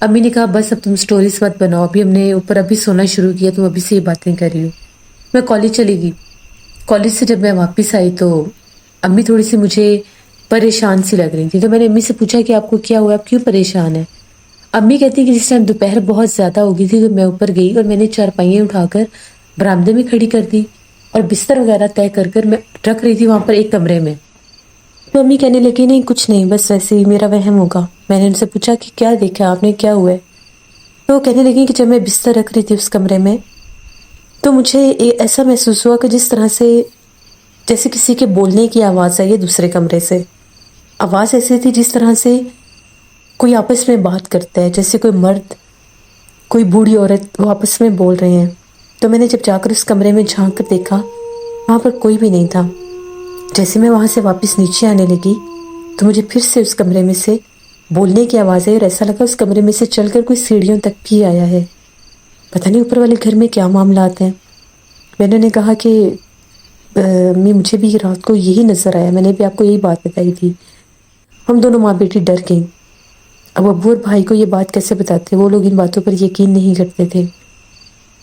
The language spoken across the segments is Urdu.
امی نے کہا بس اب تم سٹوریز مت بناؤ، ابھی ہم نے اوپر ابھی سونا شروع کیا، تم ابھی سے یہ باتیں کر رہی ہو۔ میں کالج چلی گئی۔ کالج سے جب میں واپس آئی تو امی تھوڑی سی مجھے پریشان سی لگ رہی تھی، تو میں نے امی سے پوچھا کہ آپ کو کیا ہوا، آپ کیوں پریشان ہیں؟ امی کہتی کہ جس ٹائم دوپہر بہت زیادہ ہو گئی تھی تو میں اوپر گئی اور میں نے چارپائیاں اٹھا کر برآمدے میں کھڑی کر دی اور بستر وغیرہ طے کر کر میں رکھ رہی تھی وہاں پر ایک کمرے میں۔ تو امی کہنے لگی نہیں کچھ نہیں، بس ویسے ہی میرا وہم ہوگا۔ میں نے ان سے پوچھا کہ کیا دیکھا آپ نے، کیا ہوا ہے؟ تو وہ کہنے لگی کہ جب میں بستر رکھ رہی تھی اس کمرے میں تو مجھے ایسا محسوس ہوا کہ جس طرح سے جیسے کسی کے بولنے کی آواز آئی ہے دوسرے کمرے سے۔ آواز ایسی تھی جس طرح سے کوئی آپس میں بات کرتا ہے، جیسے کوئی مرد کوئی بوڑھی عورت وہ آپس میں بول رہے ہیں۔ تو میں نے جب جا کر اس کمرے میں جھانک کر دیکھا وہاں پر کوئی بھی نہیں تھا۔ جیسے میں وہاں سے واپس نیچے آنے لگی تو مجھے پھر سے اس کمرے میں سے بولنے کی آواز آئی اور ایسا لگا اس کمرے میں سے چل کر کوئی سیڑھیوں تک بھی آیا ہے۔ پتہ نہیں اوپر والے گھر میں کیا معاملات ہیں۔ میں نے کہا کہ امی مجھے بھی رات کو یہی نظر آیا، میں نے بھی آپ کو یہی بات بتائی تھی۔ ہم دونوں ماں بیٹی ڈر گئیں۔ اب ابو اور بھائی کو یہ بات کیسے بتاتے، وہ لوگ ان باتوں پر یقین نہیں کرتے تھے۔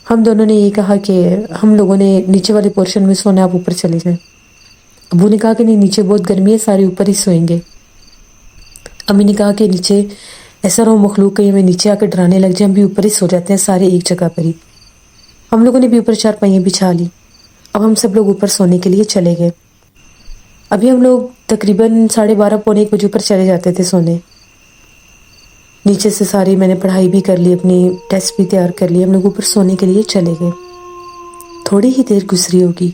ہم دونوں نے یہ کہا کہ ہم لوگوں نے نیچے والے پورشن میں سونا، آپ اوپر چلے جائیں۔ ابو نے کہا کہ نہیں نیچے بہت گرمی ہے، سارے اوپر ہی سوئیں گے۔ امی نے کہا کہ نیچے ایسا رہو مخلوق کہیں ہمیں نیچے آ کر ڈرانے لگ جائیں، ہم بھی اوپر ہی سو جاتے ہیں سارے ایک جگہ پر ہی۔ ہم لوگوں نے بھی اوپر چارپائیاں بچھا لی۔ اب ہم سب لوگ اوپر سونے کے لیے چلے گئے۔ ابھی ہم لوگ تقریباً 12:30 پونے 1 بجے اوپر چلے جاتے تھے سونے۔ نیچے سے ساری میں نے پڑھائی بھی کر لی، اپنی ٹیسٹ بھی تیار کر لی، ہم لوگ اوپر سونے کے لیے چلے گئے۔ تھوڑی ہی دیر گزری ہوگی،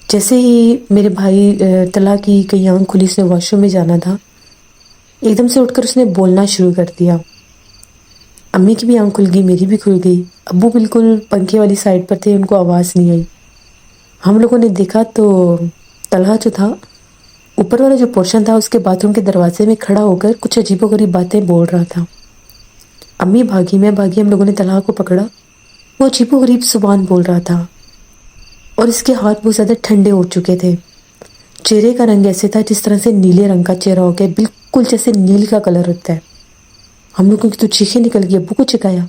جیسے ہی میرے بھائی طلحہ کی کہیں آنکھ کھلی، اس نے واش روم میں جانا تھا، ایک دم سے اٹھ کر اس نے بولنا شروع کر دیا۔ امی کی بھی آنکھ کھل گئی، میری بھی کھل گئی۔ ابو بالکل پنکھے والی سائڈ پر تھے، ان کو آواز نہیں آئی۔ ہم لوگوں نے دیکھا تو طلحہ جو تھا اوپر والا جو پورشن تھا اس کے باتھ روم کے دروازے میں کھڑا ہو کر کچھ عجیب و غریب باتیں بول رہا تھا۔ امی بھاگی، میں بھاگی، ہم لوگوں نے طلحہ کو پکڑا۔ وہ عجیب و غریب زبان بول رہا تھا اور اس کے ہاتھ بہت زیادہ ٹھنڈے ہو چکے تھے۔ چہرے کا رنگ ایسے تھا جس طرح سے نیلے رنگ کا چہرہ ہو گیا، بالکل جیسے نیل کا کلر ہوتا ہے۔ ہم لوگوں کی تو چیخیں نکل گئی، ابو کو چکایا۔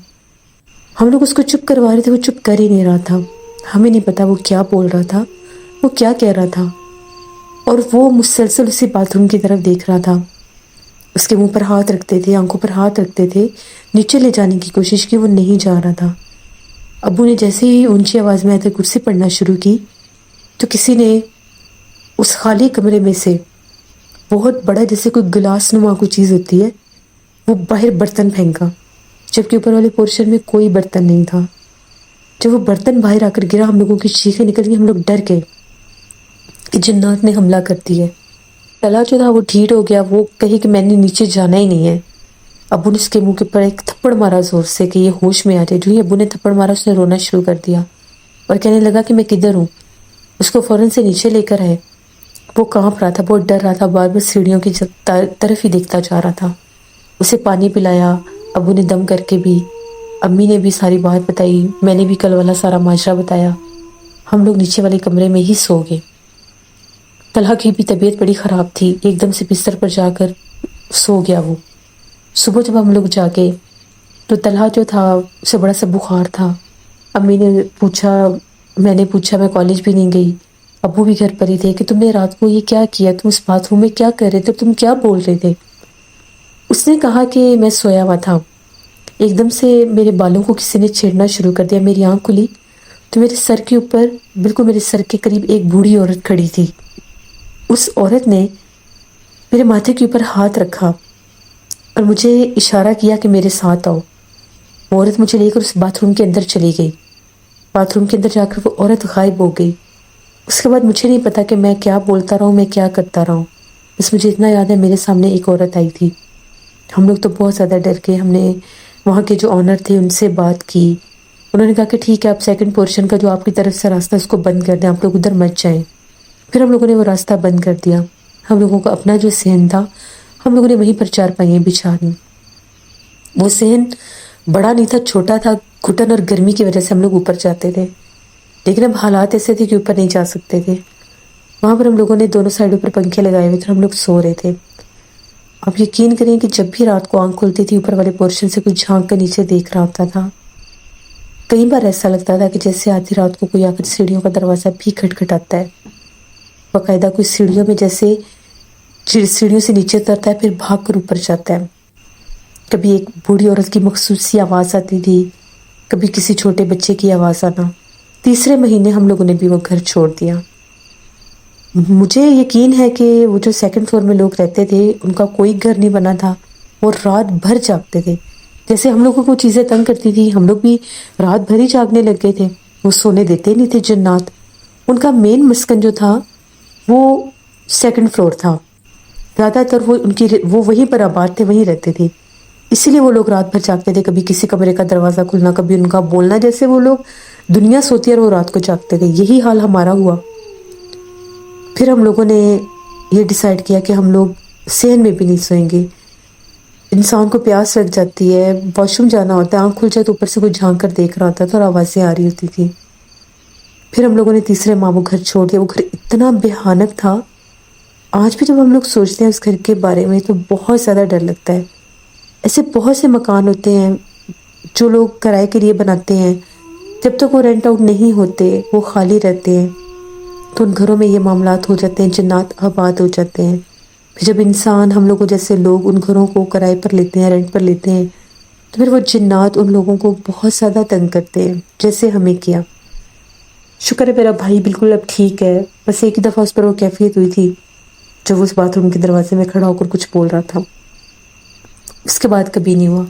ہم لوگ اس کو چپ کروا رہے تھے، وہ چپ کر ہی نہیں رہا تھا۔ ہمیں نہیں پتا وہ کیا بول رہا تھا، وہ کیا کہہ رہا تھا، اور وہ مسلسل اسی باتھ روم کی طرف دیکھ رہا تھا۔ اس کے منہ پر ہاتھ رکھتے تھے، آنکھوں پر ہاتھ رکھتے تھے، نیچے لے جانے کی کوشش کی، وہ نہیں جا رہا تھا۔ ابو نے جیسے ہی اونچی آواز میں آیت کرسی پڑھنا شروع کی تو کسی نے اس خالی کمرے میں سے بہت بڑا جیسے کوئی گلاس نما کوئی چیز ہوتی ہے وہ باہر برتن پھینکا، جبکہ اوپر والے پورشن میں کوئی برتن نہیں تھا۔ جب وہ برتن باہر آ کر گرا ہم لوگوں کی چیخیں نکل گئی، ہم لوگ ڈر گئے کہ جنات نے حملہ کر دی ہے۔ طلحہ جو تھا وہ ڈھیٹ ہو گیا، وہ کہے کہ میں نے نیچے جانا ہی نہیں ہے۔ ابو نے اس کے منہ کے اوپر ایک تھپڑ مارا زور سے کہ یہ ہوش میں آ جائے۔ جو ہی ابو نے تھپڑ مارا اس نے رونا شروع کر دیا اور کہنے لگا کہ میں کدھر ہوں۔ اس کو فوراً سے نیچے لے کر آئے۔ وہ کانپ رہا تھا، بہت ڈر رہا تھا، بار بار سیڑھیوں کی طرف ہی دیکھتا جا رہا تھا۔ اسے پانی پلایا ابو نے دم کر کے بھی، امی نے بھی ساری بات بتائی، میں نے بھی کل والا سارا ماجرا بتایا۔ ہم لوگ نیچے والے کمرے میں ہی سو گئے۔ طلحہ کی بھی طبیعت بڑی خراب تھی، ایک دم سے بستر پر جا کر سو گیا وہ۔ صبح جب ہم لوگ جاگے تو طلحہ جو تھا اسے بڑا سا بخار تھا۔ امی نے پوچھا، میں نے پوچھا، میں کالج بھی نہیں گئی، ابو بھی گھر پر ہی تھے، کہ تم نے رات کو یہ کیا کیا، تم اس باتھ روم میں کیا کر رہے تھے، تم کیا بول رہے تھے؟ اس نے کہا کہ میں سویا ہوا تھا، ایک دم سے میرے بالوں کو کسی نے چھیڑنا شروع کر دیا، میری آنکھ کھلی تو میرے سر کے اوپر بالکل میرے سر کے قریب ایک بوڑھی عورت کھڑی تھی۔ اس عورت نے میرے ماتھے کے اوپر ہاتھ رکھا اور مجھے اشارہ کیا کہ میرے ساتھ آؤ۔ وہ عورت مجھے لے کر اس باتھ روم کے اندر چلی گئی۔ باتھ روم کے اندر جا کر وہ عورت غائب ہو گئی۔ اس کے بعد مجھے نہیں پتا کہ میں کیا بولتا رہا ہوں، میں کیا کرتا رہا ہوں، بس مجھے اتنا یاد ہے میرے سامنے ایک عورت آئی تھی۔ ہم لوگ تو بہت زیادہ ڈر گئے۔ ہم نے وہاں کے جو آنر تھے ان سے بات کی، انہوں نے کہا کہ ٹھیک ہے آپ سیکنڈ پورشن کا جو آپ کی طرف سے راستہ اس کو بند کر دیں، آپ لوگ ادھر مت جائیں۔ پھر ہم لوگوں نے وہ راستہ بند کر دیا۔ ہم لوگوں کا اپنا جو صحن تھا ہم لوگوں نے وہیں پر چارپائیاں بچھا دیں۔ وہ صحن بڑا نہیں تھا، چھوٹا تھا، گھٹن اور گرمی کی وجہ سے ہم لوگ اوپر جاتے تھے، لیکن اب حالات ایسے تھے کہ اوپر نہیں جا سکتے تھے۔ وہاں پر ہم لوگوں نے دونوں سائڈوں پر پنکھے لگائے ہوئے تھے، ہم لوگ سو رہے تھے۔ آپ یقین کریں کہ جب بھی رات کو آنکھ کھلتی تھی اوپر والے پورشن سے کوئی جھانک کر نیچے دیکھ رہا ہوتا تھا. کئی بار ایسا لگتا تھا کہ جیسے آدھی رات کو کوئی آ کر سیڑھیوں کا دروازہ بھی کھٹکھٹاتا ہے. باقاعدہ کوئی سیڑھیوں میں جیسے سیڑھیوں سے نیچے اترتا ہے پھر بھاگ کر اوپر جاتا ہے. کبھی ایک بوڑھی عورت کی مخصوص سی آواز آتی تھی، کبھی کسی چھوٹے بچے کی آواز آنا. تیسرے مہینے ہم لوگوں نے بھی وہ گھر چھوڑ دیا. مجھے یقین ہے کہ وہ جو سیکنڈ فلور میں لوگ رہتے تھے ان کا کوئی گھر نہیں بنا تھا. وہ رات بھر جاگتے تھے. جیسے ہم لوگوں کو چیزیں تنگ کرتی تھی ہم لوگ بھی رات بھر ہی جاگنے لگ گئے تھے. وہ سونے دیتے نہیں تھے جنات. ان کا مین مسکن جو تھا وہ سیکنڈ فلور تھا. زیادہ تر وہ وہیں پر آباد تھے، وہیں رہتے تھے. اسی لیے وہ لوگ رات بھر جاگتے تھے. کبھی کسی کمرے کا دروازہ کھلنا، کبھی ان کا بولنا، جیسے وہ لوگ دنیا سوتی ہے اور وہ رات کو جاگتے تھے. یہی حال ہمارا ہوا. پھر ہم لوگوں نے یہ ڈیسائیڈ کیا کہ ہم لوگ صحن میں بھی نہیں سوئیں گے. انسان کو پیاس لگ جاتی ہے، واش روم جانا ہوتا ہے، آنکھ کھل جائے تو اوپر سے کوئی جھانک کر دیکھ رہا ہوتا تھا اور آوازیں آ رہی ہوتی تھی. پھر ہم لوگوں نے تیسرے ماہ وہ گھر چھوڑ دیا. وہ گھر اتنا بھیانک تھا. آج بھی جب ہم لوگ سوچتے ہیں اس گھر کے بارے میں تو بہت زیادہ ڈر لگتا ہے. ایسے بہت سے مکان ہوتے ہیں جو لوگ کرائے کے لیے بناتے ہیں، جب تک وہ رینٹ آؤٹ نہیں ہوتے وہ خالی رہتے ہیں تو ان گھروں میں یہ معاملات ہو جاتے ہیں، جنات آباد ہو جاتے ہیں. پھر جب انسان، ہم لوگوں جیسے لوگ ان گھروں کو کرائے پر لیتے ہیں، رینٹ پر لیتے ہیں، تو پھر وہ جنات ان لوگوں کو بہت زیادہ تنگ کرتے ہیں جیسے ہمیں کیا. شکر ہے میرا بھائی بالکل اب ٹھیک ہے. بس ایک ہی دفعہ اس پر وہ کیفیت ہوئی تھی جب اس باتھ روم کے دروازے میں کھڑا ہو کر کچھ بول رہا تھا. اس کے بعد کبھی نہیں ہوا.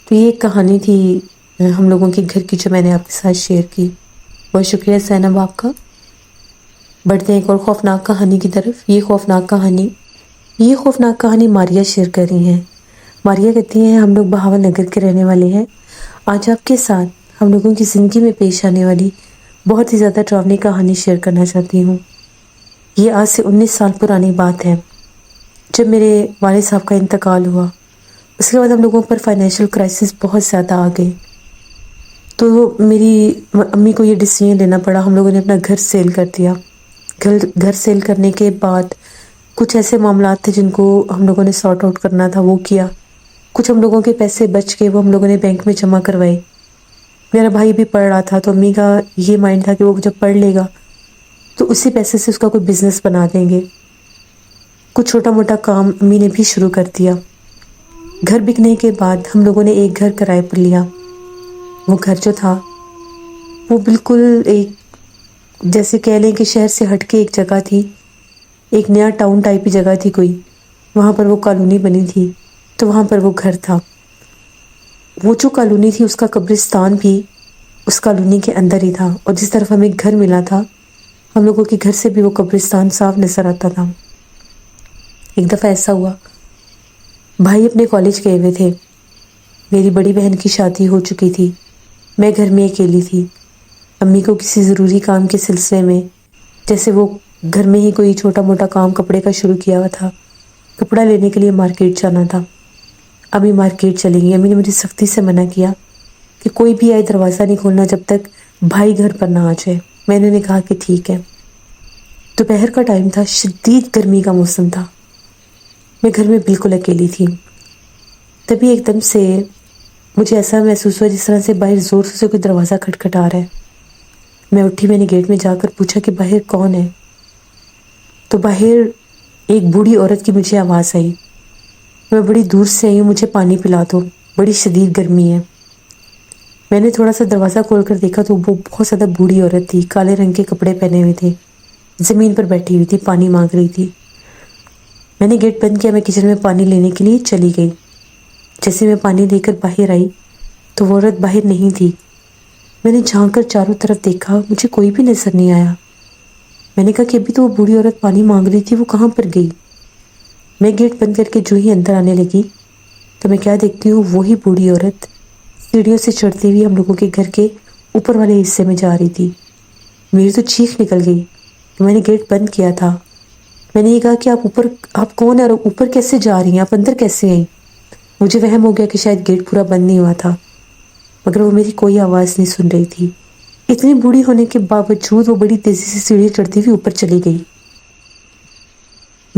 تو یہ ایک کہانی تھی ہم لوگوں کے گھر کی جو میں نے آپ کے ساتھ شیئر کی. بہت شکریہ زینب آپ کا. بڑھتے ہیں ایک اور خوفناک کہانی کی طرف. یہ خوفناک کہانی ماریہ شیئر کر رہی ہیں. ماریہ کہتی ہیں ہم لوگ بہاول نگر کے رہنے والے ہیں. آج آپ کے ساتھ ہم لوگوں کی زندگی میں پیش آنے والی بہت ہی زیادہ ڈراؤنی کہانی شیئر کرنا چاہتی ہوں. یہ آج سے 19 سال پرانی بات ہے. جب میرے والد صاحب کا انتقال ہوا اس کے بعد ہم لوگوں پر فائنینشیل کرائسس بہت زیادہ آ گئے. تو میری امی کو یہ ڈیسیژن لینا پڑا. ہم لوگوں نے اپنا گھر سیل کر دیا. گھر سیل کرنے کے بعد کچھ ایسے معاملات تھے جن کو ہم لوگوں نے سارٹ آؤٹ کرنا تھا، وہ کیا. کچھ ہم لوگوں کے پیسے بچ کے وہ ہم لوگوں نے بینک میں جمع کروائے. میرا بھائی بھی پڑھ رہا تھا تو امی کا یہ مائنڈ تھا کہ وہ جب پڑھ لے گا تو اسی پیسے سے اس کا کوئی بزنس بنا دیں گے. کچھ چھوٹا موٹا کام امی نے بھی شروع کر دیا. گھر بکنے کے بعد ہم لوگوں نے ایک گھر کرائے پر لیا. وہ گھر جو تھا وہ بالکل ایک جیسے کہہ لیں کہ شہر سے ہٹ کے ایک جگہ تھی. ایک نیا ٹاؤن ٹائپ کی جگہ تھی کوئی. وہاں پر وہ کالونی بنی تھی تو وہاں پر وہ گھر تھا. وہ جو کالونی تھی اس کا قبرستان بھی اس کالونی کے اندر ہی تھا. اور جس طرف ہمیں گھر ملا تھا ہم لوگوں کے گھر سے بھی وہ قبرستان صاف نظر آتا تھا. ایک دفعہ ایسا ہوا، بھائی اپنے کالج گئے ہوئے تھے. میری بڑی بہن کی شادی ہو چکی تھی. میں گھر میں اکیلی تھی. امی کو کسی ضروری کام کے سلسلے میں، جیسے وہ گھر میں ہی کوئی چھوٹا موٹا کام کپڑے کا شروع کیا ہوا تھا، کپڑا لینے کے لیے مارکیٹ جانا تھا. امی مارکیٹ چلی گئی. امی نے مجھے سختی سے منع کیا کہ کوئی بھی آئے دروازہ نہیں کھولنا جب تک بھائی گھر پر نہ آ جائے. میں نے کہا کہ ٹھیک ہے. دوپہر کا ٹائم تھا، شدید گرمی کا موسم تھا. میں گھر میں بالکل اکیلی تھی. تبھی ایک دم سے مجھے ایسا محسوس ہوا جس طرح سے باہر زور سے کوئی دروازہ کھٹکھٹا رہا ہے. میں اٹھی. میں نے گیٹ میں جا کر پوچھا کہ باہر کون ہے. تو باہر ایک بوڑھی عورت کی مجھے آواز آئی. میں بڑی دور سے آئی ہوں، مجھے پانی پلا دو، بڑی شدید گرمی ہے. میں نے تھوڑا سا دروازہ کھول کر دیکھا تو وہ بہت زیادہ بوڑھی عورت تھی. کالے رنگ کے کپڑے پہنے ہوئے تھے، زمین پر بیٹھی ہوئی تھی، پانی مانگ رہی تھی. میں نے گیٹ بند کیا. میں کچن میں پانی لینے کے لیے چلی گئی. جیسے میں پانی لے کر باہر آئی تو وہ عورت باہر نہیں تھی. میں نے جھانک کر چاروں طرف دیکھا، مجھے کوئی بھی نظر نہیں آیا. میں نے کہا کہ ابھی تو وہ بوڑھی عورت پانی مانگ رہی تھی، وہ کہاں پر گئی. میں گیٹ بند کر کے جو ہی اندر آنے لگی تو میں کیا دیکھتی ہوں، وہی بوڑھی عورت سیڑھیوں سے چڑھتی ہوئی ہم لوگوں کے گھر کے اوپر والے حصے میں جا رہی تھی. میری تو چیخ نکل گئی. میں نے گیٹ بند کیا تھا. میں نے یہ کہا کہ آپ کون ہیں اور اوپر کیسے جا رہی ہیں، آپ اندر کیسے آئیں. مجھے وہم ہو گیا کہ شاید گیٹ پورا بند نہیں ہوا تھا، مگر وہ میری کوئی آواز نہیں سن رہی تھی. اتنی بوڑھی ہونے کے باوجود وہ بڑی تیزی سے سیڑھی چڑھتی ہوئی اوپر چلی گئی.